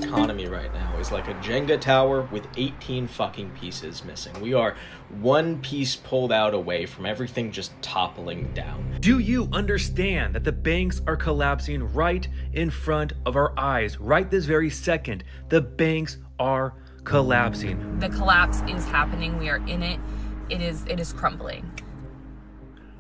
Economy right now is like a Jenga tower with 18 fucking pieces missing. We are one piece pulled out away from everything just toppling down. Do you understand that the banks are collapsing right in front of our eyes? Right this very second, the banks are collapsing. The collapse is happening. We are in it. It is crumbling.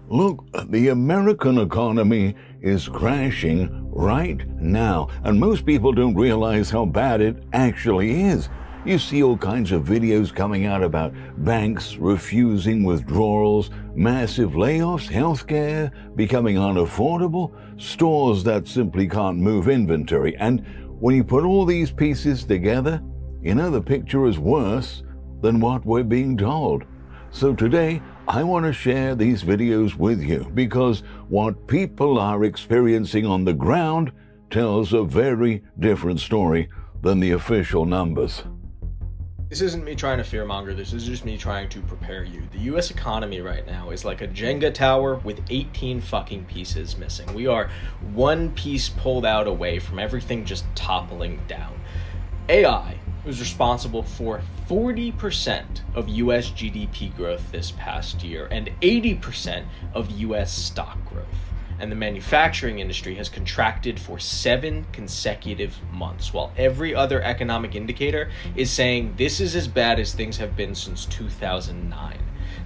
Look, the American economy is crashing right now, and most people don't realize how bad it actually is. You see all kinds of videos coming out about banks refusing withdrawals, massive layoffs, healthcare becoming unaffordable, stores that simply can't move inventory. And when you put all these pieces together, you know the picture is worse than what we're being told. So today, I want to share these videos with you because what people are experiencing on the ground tells a very different story than the official numbers. This isn't me trying to fearmonger, this is just me trying to prepare you. The US economy right now is like a Jenga tower with 18 fucking pieces missing. We are one piece pulled out away from everything just toppling down. AI was responsible for 40% of US GDP growth this past year and 80% of US stock growth. And the manufacturing industry has contracted for 7 consecutive months, while every other economic indicator is saying this is as bad as things have been since 2009.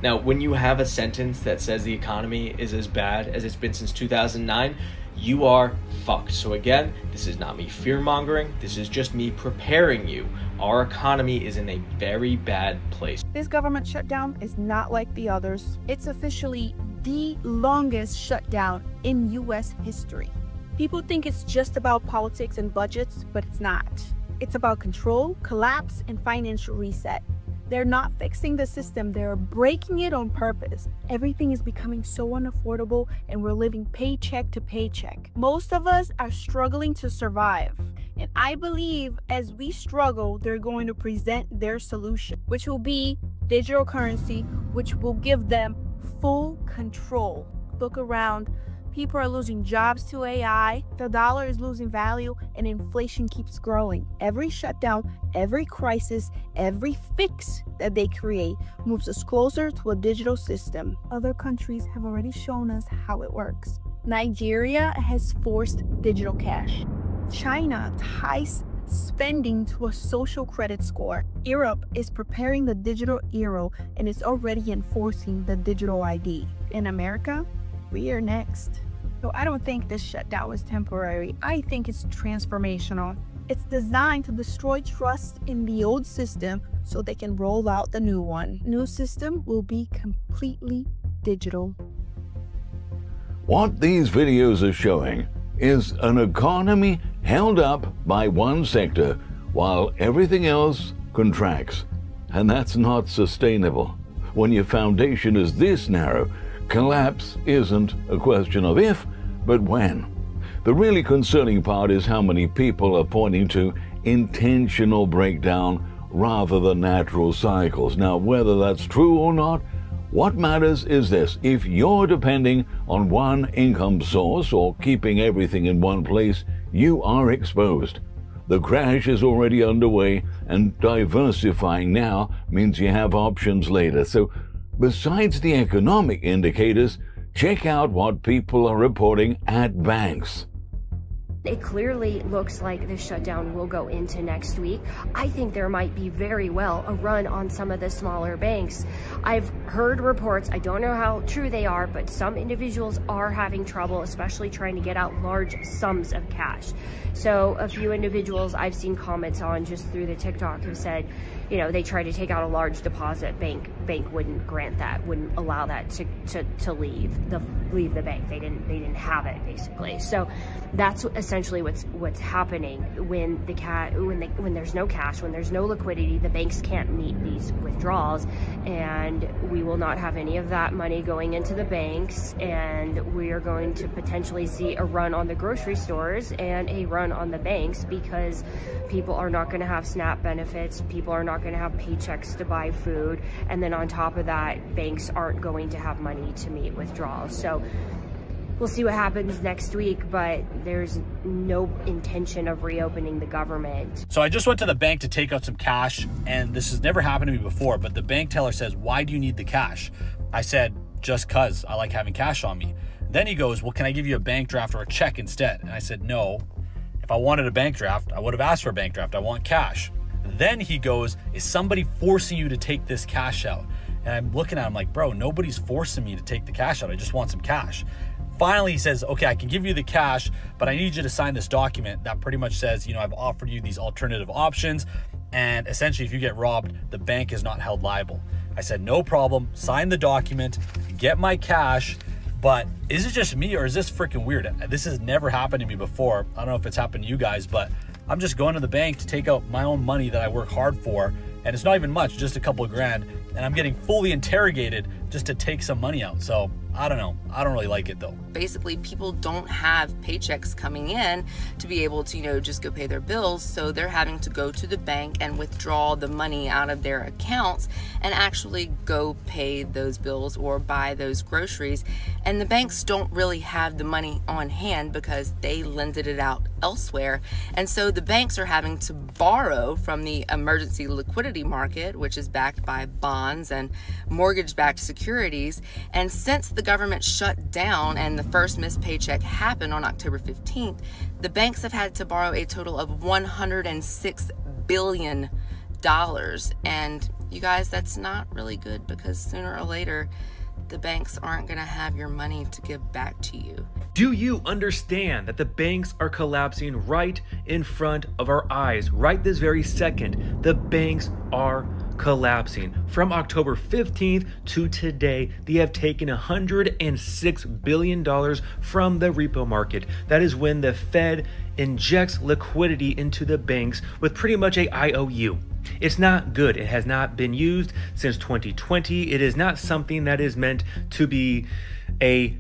Now, when you have a sentence that says the economy is as bad as it's been since 2009, you are fucked. So again, this is not me fear-mongering, this is just me preparing you. Our economy is in a very bad place. This government shutdown is not like the others. It's officially the longest shutdown in US history. People think it's just about politics and budgets, but it's not. It's about control, collapse, and financial reset. They're not fixing the system, they're breaking it on purpose. Everything is becoming so unaffordable and we're living paycheck to paycheck. Most of us are struggling to survive. And I believe as we struggle, they're going to present their solution, which will be digital currency, which will give them full control. Look around. People are losing jobs to AI, the dollar is losing value, and inflation keeps growing. Every shutdown, every crisis, every fix that they create moves us closer to a digital system. Other countries have already shown us how it works. Nigeria has forced digital cash. China ties spending to a social credit score. Europe is preparing the digital euro and is already enforcing the digital ID. In America, we are next. So I don't think this shutdown was temporary. I think it's transformational. It's designed to destroy trust in the old system so they can roll out the new one. New system will be completely digital. What these videos are showing is an economy held up by one sector while everything else contracts. And that's not sustainable. When your foundation is this narrow, collapse isn't a question of if, but when. The really concerning part is how many people are pointing to intentional breakdown rather than natural cycles. Now, whether that's true or not, what matters is this: if you're depending on one income source or keeping everything in one place, you are exposed. The crash is already underway, and diversifying now means you have options later. So besides the economic indicators, check out what people are reporting at banks. It clearly looks like the shutdown will go into next week. I think there might be very well a run on some of the smaller banks. I've heard reports, I don't know how true they are, but some individuals are having trouble, especially trying to get out large sums of cash. So a few individuals I've seen comments on just through the TikTok have said, you know, they tried to take out a large deposit, bank wouldn't grant that, wouldn't allow that to leave the bank. They didn't have it, basically. So that's essentially what's happening when there's no cash, when there's no liquidity. The banks can't meet these withdrawals, and we will not have any of that money going into the banks, and we are going to potentially see a run on the grocery stores and a run on the banks because people are not going to have SNAP benefits. People are not not going to have paychecks to buy food. And then on top of that, banks aren't going to have money to meet withdrawals. So we'll see what happens next week, but there's no intention of reopening the government. So I just went to the bank to take out some cash, and this has never happened to me before, but the bank teller says, "Why do you need the cash?" I said, "Just 'cause I like having cash on me." Then he goes, "Well, can I give you a bank draft or a check instead?" And I said, "No. If I wanted a bank draft, I would have asked for a bank draft. I want cash." Then he goes, "Is somebody forcing you to take this cash out?" And I'm looking at him like, "Bro, nobody's forcing me to take the cash out. I just want some cash." Finally, he says, "Okay, I can give you the cash, but I need you to sign this document that pretty much says, you know, I've offered you these alternative options, and essentially if you get robbed, the bank is not held liable." I said, "No problem, sign the document, get my cash." But is it just me, or is this freaking weird? This has never happened to me before. I don't know if it's happened to you guys, but I'm just going to the bank to take out my own money that I work hard for, and it's not even much, just a couple of grand, and I'm getting fully interrogated just to take some money out. So I don't know. I don't really like it though. Basically, people don't have paychecks coming in to be able to, you know, just go pay their bills. So they're having to go to the bank and withdraw the money out of their accounts and actually go pay those bills or buy those groceries. And the banks don't really have the money on hand because they lended it out elsewhere. And so the banks are having to borrow from the emergency liquidity market, which is backed by bonds and mortgage-backed securities. And since the government shut down and the first missed paycheck happened on October 15th, the banks have had to borrow a total of $106 billion. And you guys, that's not really good, because sooner or later, the banks aren't going to have your money to give back to you. Do you understand that the banks are collapsing right in front of our eyes? Right this very second, the banks are collapsing. From October 15th to today, they have taken $106 billion from the repo market. That is when the Fed injects liquidity into the banks with pretty much a IOU. It's not good. It has not been used since 2020. It is not something that is meant to be a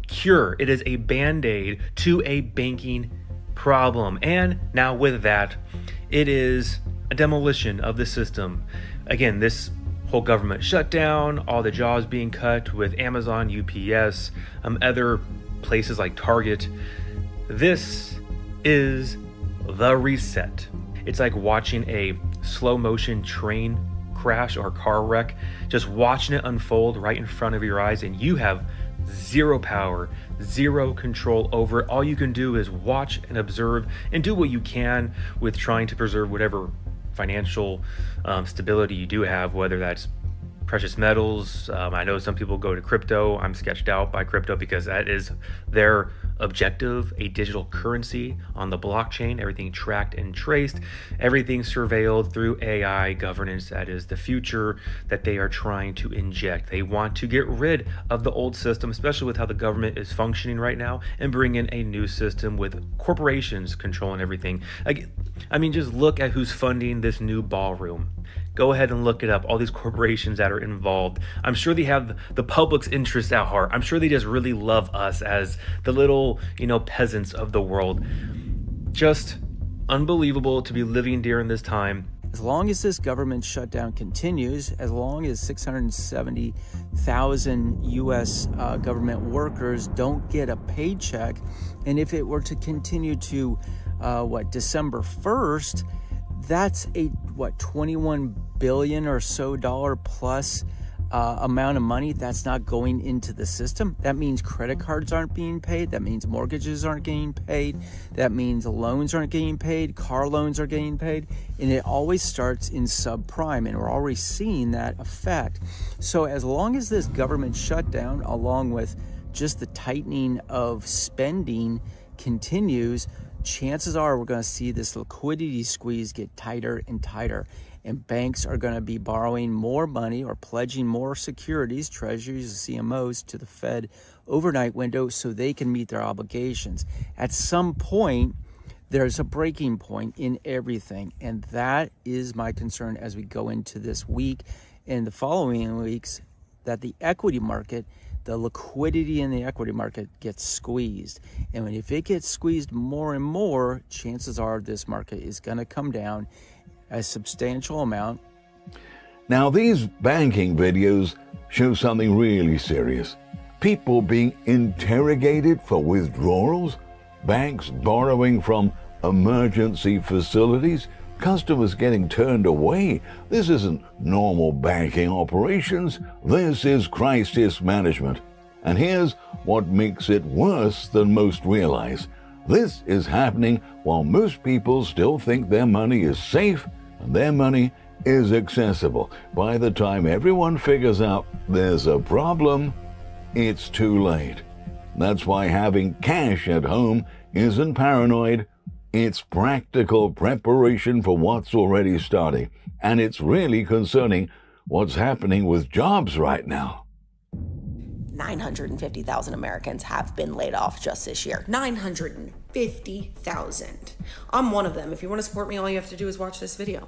cure. It is a band-aid to a banking problem. And now with that, it is a demolition of the system. Again, this whole government shutdown, all the jobs being cut with Amazon, UPS, other places like Target. This is the reset. It's like watching a slow motion train crash or car wreck, just watching it unfold right in front of your eyes, and you have zero power, zero control over it. All you can do is watch and observe and do what you can with trying to preserve whatever financial stability you do have, whether that's precious metals. I know some people go to crypto. I'm sketched out by crypto because that is their objective, a digital currency on the blockchain, everything tracked and traced, everything surveilled through AI governance. That is the future that they are trying to inject. They want to get rid of the old system, especially with how the government is functioning right now, and bring in a new system with corporations controlling everything. I mean, just look at who's funding this new ballroom. Go ahead and look it up, all these corporations that are involved. I'm sure they have the public's interest at heart. I'm sure they just really love us as the little, peasants of the world. Just unbelievable to be living during this time. As long as this government shutdown continues, as long as 670,000 U.S. Government workers don't get a paycheck, and if it were to continue to, December 1st, that's a, $21 billion or so plus amount of money that's not going into the system. That means credit cards aren't being paid. That means mortgages aren't getting paid. That means loans aren't getting paid. Car loans are getting paid. And it always starts in subprime, and we're already seeing that effect. So as long as this government shutdown, along with just the tightening of spending, continues, chances are we're going to see this liquidity squeeze get tighter and tighter, and banks are going to be borrowing more money or pledging more securities, treasuries, CMOs to the Fed overnight window so they can meet their obligations. At some point, there's a breaking point in everything, and that is my concern as we go into this week and the following weeks, that the equity market, the liquidity in the equity market gets squeezed. And if it gets squeezed more and more, chances are this market is going to come down a substantial amount, Now, these banking videos show something really serious. People being interrogated for withdrawals, banks borrowing from emergency facilities, customers getting turned away. This isn't normal banking operations. This is crisis management. And here's what makes it worse than most realize. This is happening while most people still think their money is safe and their money is accessible. By the time everyone figures out there's a problem, it's too late. That's why having cash at home isn't paranoid. It's practical preparation for what's already starting. And it's really concerning what's happening with jobs right now. 950,000 Americans have been laid off just this year. 950,000. I'm one of them. If you want to support me, all you have to do is watch this video.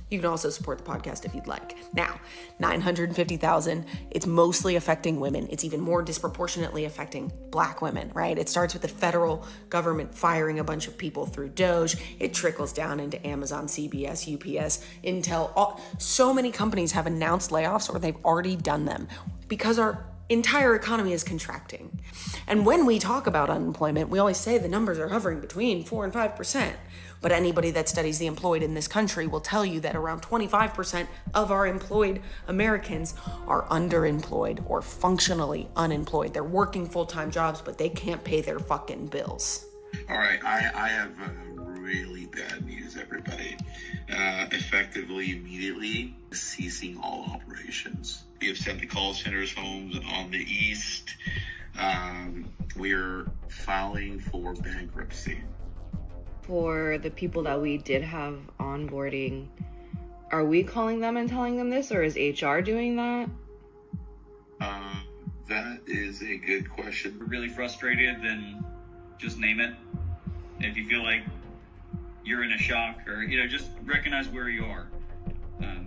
You can also support the podcast if you'd like. Now, 950,000, it's mostly affecting women. It's even more disproportionately affecting Black women, right? It starts with the federal government firing a bunch of people through Doge. It trickles down into Amazon, CBS, UPS, Intel. So many companies have announced layoffs or they've already done them because our entire economy is contracting. And when we talk about unemployment, we always say the numbers are hovering between 4 and 5%. But anybody that studies the employed in this country will tell you that around 25% of our employed Americans are underemployed or functionally unemployed. They're working full-time jobs, but they can't pay their fucking bills. All right, I have really bad news, everybody. Effectively, immediately ceasing all operations. We have sent the call centers home on the east. We're filing for bankruptcy. For the people that we did have onboarding, are we calling them and telling them this, or is HR doing that? That is a good question. If you're really frustrated, then just name it. If you feel like you're in a shock, or just recognize where you are,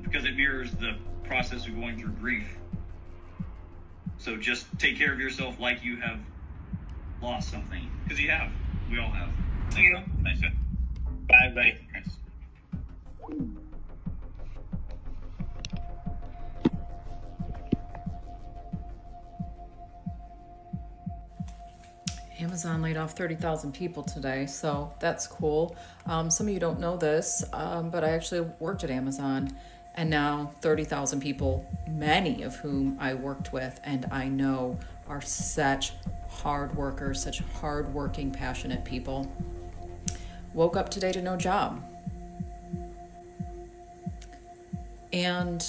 because it mirrors the process of going through grief. So just take care of yourself like you have lost something, because you have. We all have. Thank you. Nice. Bye, bye. Amazon laid off 30,000 people today, so that's cool. Some of you don't know this, but I actually worked at Amazon, and now 30,000 people, many of whom I worked with and I know are such hard workers, such hard-working, passionate people, woke up today to no job. And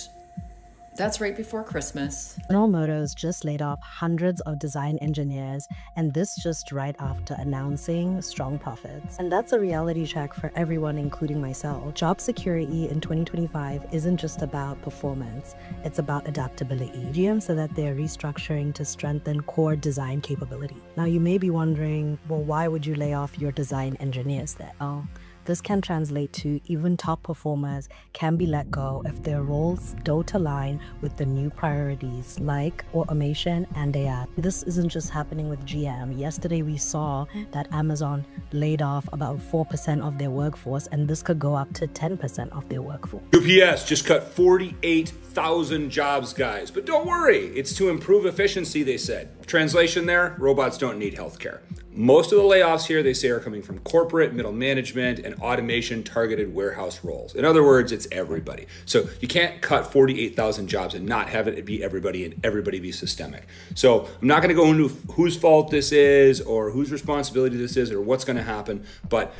that's right before Christmas. General Motors just laid off hundreds of design engineers, and this just right after announcing strong profits. And that's a reality check for everyone, including myself. Job security in 2025 isn't just about performance, it's about adaptability. GM said that they're restructuring to strengthen core design capability. Now you may be wondering, well, why would you lay off your design engineers then? Oh, this can translate to even top performers can be let go if their roles don't align with the new priorities like automation and AI. This isn't just happening with GM. Yesterday we saw that Amazon laid off about 4% of their workforce, and this could go up to 10% of their workforce. UPS just cut 48,000 jobs, guys. But don't worry, it's to improve efficiency, they said. Translation there, robots don't need healthcare. Most of the layoffs here, they say, are coming from corporate, middle management, and automation-targeted warehouse roles. In other words, it's everybody. So you can't cut 48,000 jobs and not have it be everybody and everybody be systemic. So I'm not going to go into whose fault this is or whose responsibility this is or what's going to happen, but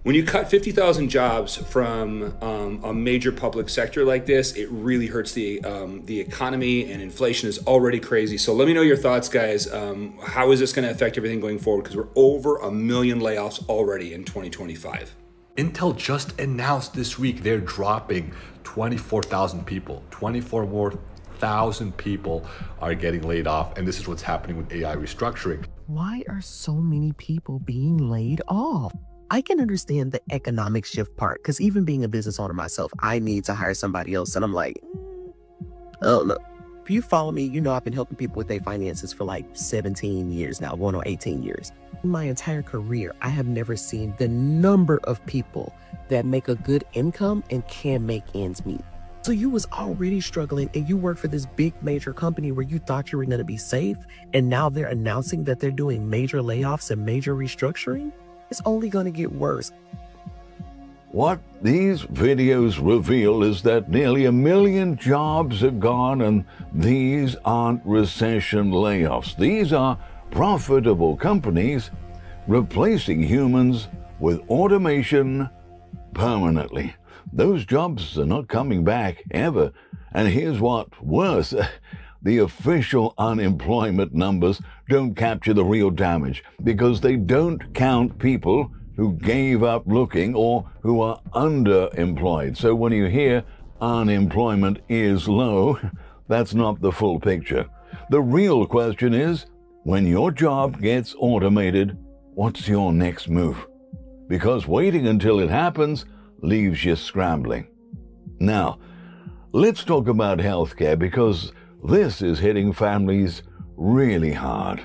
when you cut 50,000 jobs from a major public sector like this, it really hurts the economy, and inflation is already crazy. So let me know your thoughts, guys. How is this going to affect everything going forward? Because we're over 1 million layoffs already in 2025. Intel just announced this week they're dropping 24,000 people. 24 more thousand people are getting laid off, and this is what's happening with AI restructuring. Why are so many people being laid off? I can understand the economic shift part, because even being a business owner myself, I need to hire somebody else. And I'm like, I don't know. If you follow me, you know I've been helping people with their finances for like 17 years now, going on 18 years. In my entire career, I have never seen the number of people that make a good income and can make ends meet. So you was already struggling and you work for this big major company where you thought you were going to be safe, and now they're announcing that they're doing major layoffs and major restructuring? It's only going to get worse. What these videos reveal is that nearly 1 million jobs are gone, and these aren't recession layoffs. These are profitable companies replacing humans with automation permanently. Those jobs are not coming back ever. And here's what's worse. The official unemployment numbers don't capture the real damage because they don't count people who gave up looking or who are underemployed. So when you hear unemployment is low, that's not the full picture. The real question is, when your job gets automated, what's your next move? Because waiting until it happens leaves you scrambling. Now, let's talk about healthcare, because this is hitting families really hard.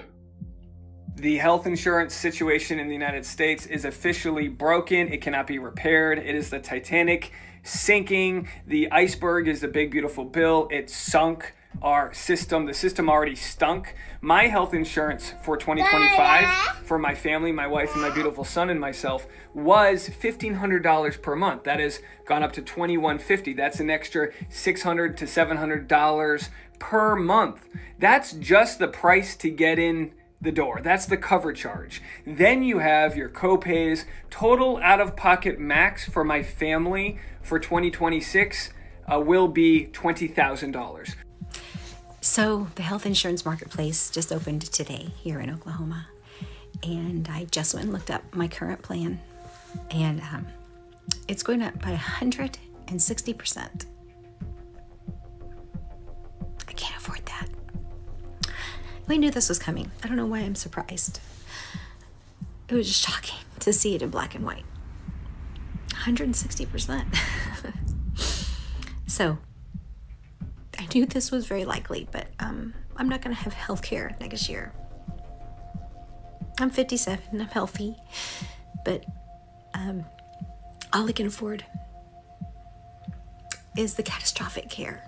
The health insurance situation in the United States is officially broken. It cannot be repaired. It is the Titanic sinking. The iceberg is the big beautiful bill. It sunk our system. The system already stunk. My health insurance for 2025 for my family, my wife, and my beautiful son and myself was $1,500 per month. That has gone up to $2,150. That's an extra $600 to $700 per month. That's just the price to get in the door. That's the cover charge. Then you have your copays. Total out-of-pocket max for my family for 2026 will be $20,000. So the health insurance marketplace just opened today here in Oklahoma, and I just went and looked up my current plan, and it's going up by 160%. I can't afford that. We knew this was coming. I don't know why I'm surprised. It was just shocking to see it in black and white. 160%. So I knew this was very likely, but I'm not going to have health care next year. I'm 57, I'm healthy, but all I can afford is the catastrophic care.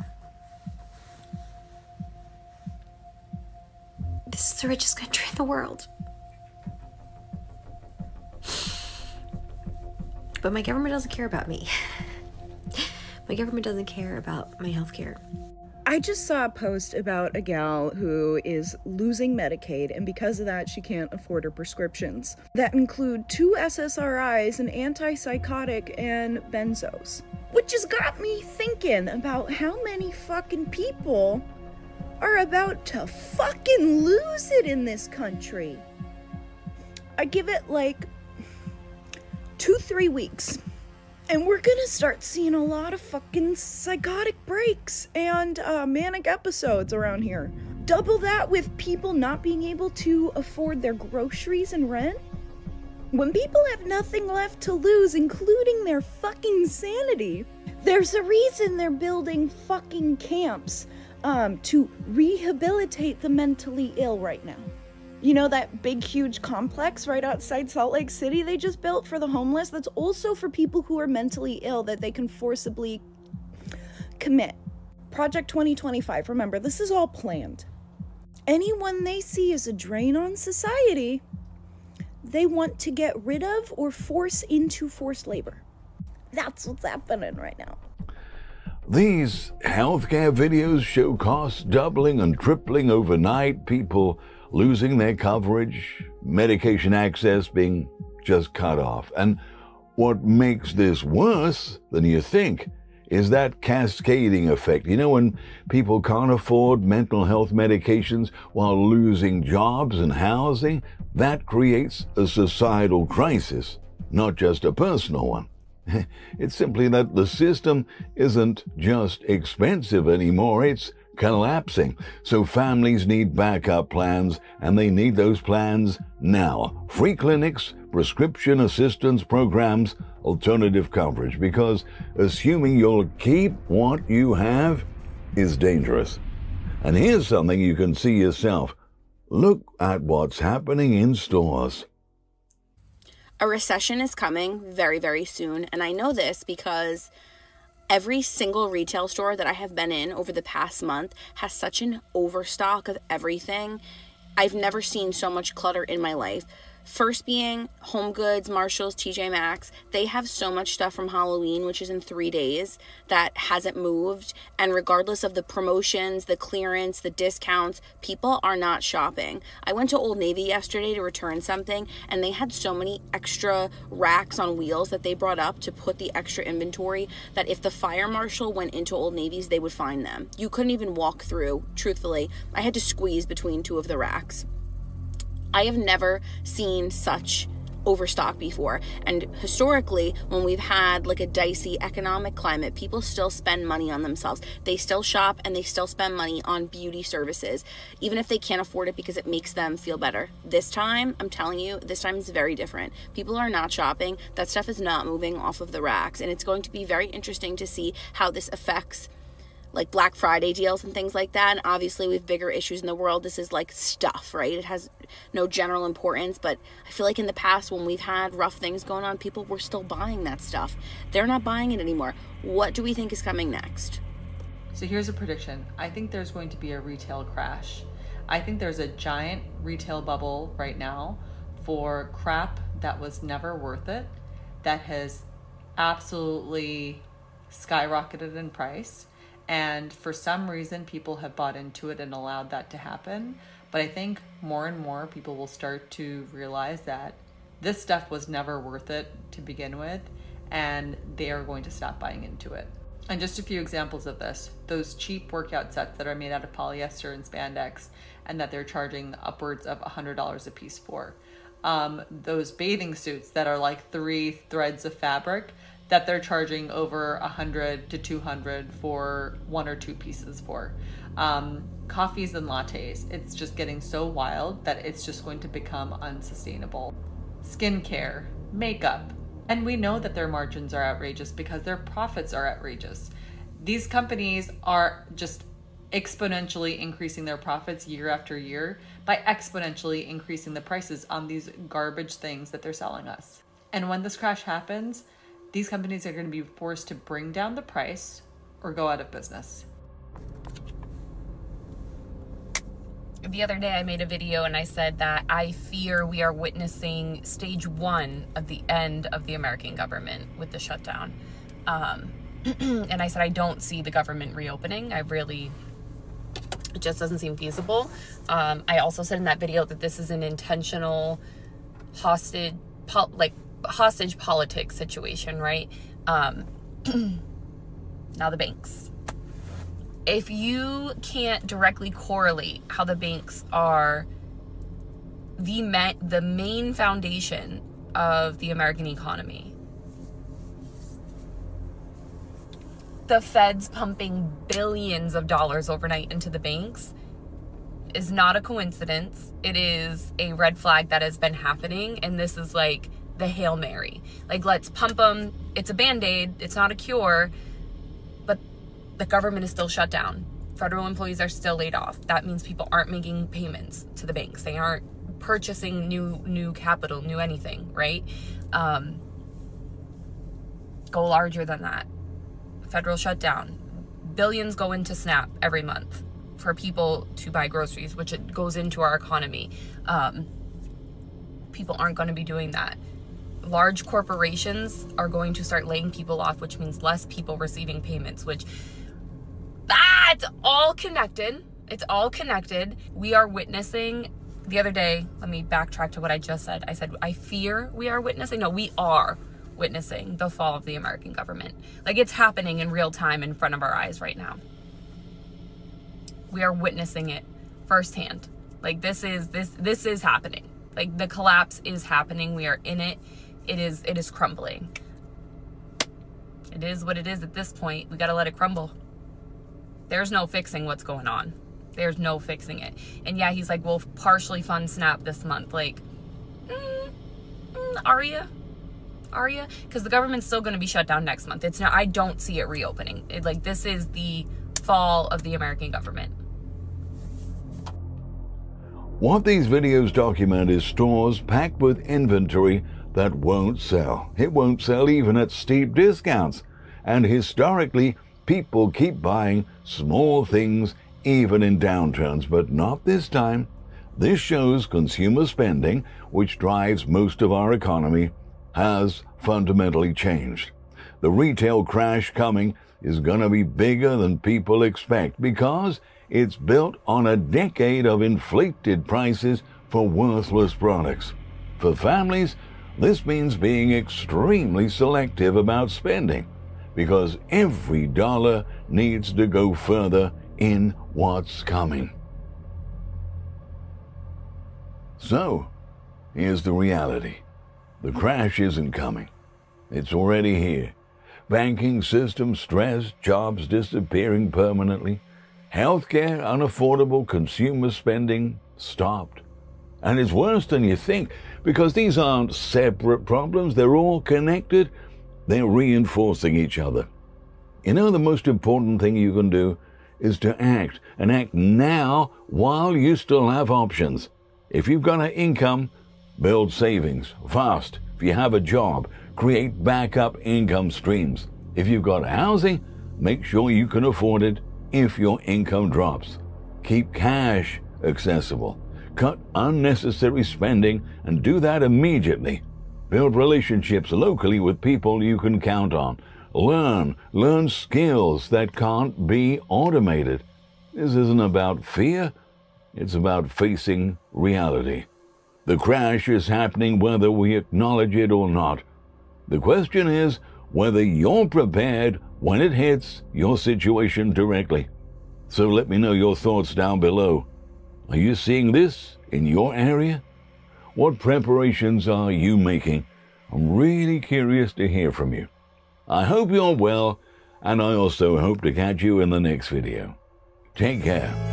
This is the richest country in the world. But my government doesn't care about me. My government doesn't care about my health care. I just saw a post about a gal who is losing Medicaid, and because of that, she can't afford her prescriptions that include 2 SSRIs, an antipsychotic, and benzos. Which has got me thinking about how many fucking people are about to fucking lose it in this country. I give it like 2-3 weeks, and we're gonna start seeing a lot of fucking psychotic breaks and manic episodes around here. Double that with people not being able to afford their groceries and rent. When people have nothing left to lose, including their fucking sanity, there's a reason they're building fucking camps to rehabilitate the mentally ill right now. You know that big, huge complex right outside Salt Lake City they just built for the homeless? That's also for people who are mentally ill that they can forcibly commit. Project 2025, remember, this is all planned. Anyone they see as a drain on society, they want to get rid of or force into forced labor. That's what's happening right now. These healthcare videos show costs doubling and tripling overnight, people losing their coverage, medication access being just cut off. And what makes this worse than you think is that cascading effect. You know, when people can't afford mental health medications while losing jobs and housing, that creates a societal crisis, not just a personal one. It's simply that the system isn't just expensive anymore, it's collapsing. So families need backup plans, and they need those plans now. Free clinics, prescription assistance programs, alternative coverage, because assuming you'll keep what you have is dangerous. And here's something you can see yourself. Look at what's happening in stores. A recession is coming very, very soon, and I know this because Every single retail store that I have been in over the past month has such an overstock of everything. I've never seen so much clutter in my life. First being Home Goods, Marshalls, TJ Maxx. They have so much stuff from Halloween, which is in 3 days, that hasn't moved. And regardless of the promotions, the clearance, the discounts, people are not shopping. I went to Old Navy yesterday to return something, and they had so many extra racks on wheels that they brought up to put the extra inventory that if the fire marshal went into Old Navy's, they would find them. You couldn't even walk through, truthfully. I had to squeeze between 2 of the racks. I have never seen such overstock before. And historically, when we've had like a dicey economic climate, people still spend money on themselves. They still shop and they still spend money on beauty services, even if they can't afford it because it makes them feel better. This time, I'm telling you, this time is very different. People are not shopping. That stuff is not moving off of the racks. And it's going to be very interesting to see how this affects like Black Friday deals and things like that. And obviously we have bigger issues in the world. This is like stuff, right? It has no general importance, but I feel like in the past when we've had rough things going on, people were still buying that stuff. They're not buying it anymore. What do we think is coming next? So here's a prediction. I think there's going to be a retail crash. I think there's a giant retail bubble right now for crap that was never worth it, that has absolutely skyrocketed in price. And for some reason, people have bought into it and allowed that to happen. But I think more and more people will start to realize that this stuff was never worth it to begin with, and they are going to stop buying into it. And just a few examples of this: those cheap workout sets that are made out of polyester and spandex and that they're charging upwards of $100 a piece for. Those bathing suits that are like 3 threads of fabric that they're charging over $100 to $200 for 1 or 2 pieces for. Coffees and lattes. It's just getting so wild that it's just going to become unsustainable. Skincare, makeup. And we know that their margins are outrageous because their profits are outrageous. These companies are just exponentially increasing their profits year after year by exponentially increasing the prices on these garbage things that they're selling us. And when this crash happens, these companies are going to be forced to bring down the price or go out of business. The other day I made a video and I said that I fear we are witnessing stage 1 of the end of the American government with the shutdown. And I said I don't see the government reopening. It just doesn't seem feasible. I also said in that video that this is an intentional hostage politics situation, right? Now the banks. If you can't directly correlate how the banks are the main foundation of the American economy, the Fed's pumping billions of dollars overnight into the banks is not a coincidence. It is a red flag that has been happening, and this is like the Hail Mary. Like, let's pump them. It's a Band-Aid. It's not a cure, but the government is still shut down. Federal employees are still laid off. That means people aren't making payments to the banks. They aren't purchasing new capital, new anything, right? Go larger than that. Federal shutdown. Billions go into SNAP every month for people to buy groceries, which it goes into our economy. People aren't going to be doing that. Large corporations are going to start laying people off, which means less people receiving payments, which it's all connected. It's all connected. We are witnessing, the other day, let me backtrack to what I just said. I said, I fear we are witnessing. No, we are witnessing the fall of the American government. Like, it's happening in real time in front of our eyes right now. We are witnessing it firsthand. Like, this is happening. Like, the collapse is happening. We are in it. It is crumbling. It is what it is at this point. We got to let it crumble. There's no fixing what's going on. There's no fixing it. And yeah, he's like, we'll partially fund SNAP this month. Like, are you? Are you? Because the government's still going to be shut down next month. It's not. I don't see it reopening. This is the fall of the American government. What these videos document is stores packed with inventory that won't sell. It won't sell even at steep discounts. and historically, people keep buying small things even in downturns, but not this time. This shows consumer spending, which drives most of our economy, has fundamentally changed. The retail crash coming is going to be bigger than people expect because it's built on a decade of inflated prices for worthless products. For families, this means being extremely selective about spending because every dollar needs to go further in what's coming. So, here's the reality. The crash isn't coming. It's already here. Banking system stressed, jobs disappearing permanently, healthcare unaffordable, consumer spending stopped. And it's worse than you think, because these aren't separate problems, they're all connected, they're reinforcing each other. You know, the most important thing you can do is to act, and act now while you still have options. If you've got an income, build savings fast. If you have a job, create backup income streams. If you've got housing, make sure you can afford it if your income drops. Keep cash accessible. Cut unnecessary spending and do that immediately. Build relationships locally with people you can count on. Learn skills that can't be automated. This isn't about fear, it's about facing reality. The crash is happening whether we acknowledge it or not. The question is whether you're prepared when it hits your situation directly. So let me know your thoughts down below. Are you seeing this in your area? What preparations are you making? I'm really curious to hear from you. I hope you're well, and I also hope to catch you in the next video. Take care.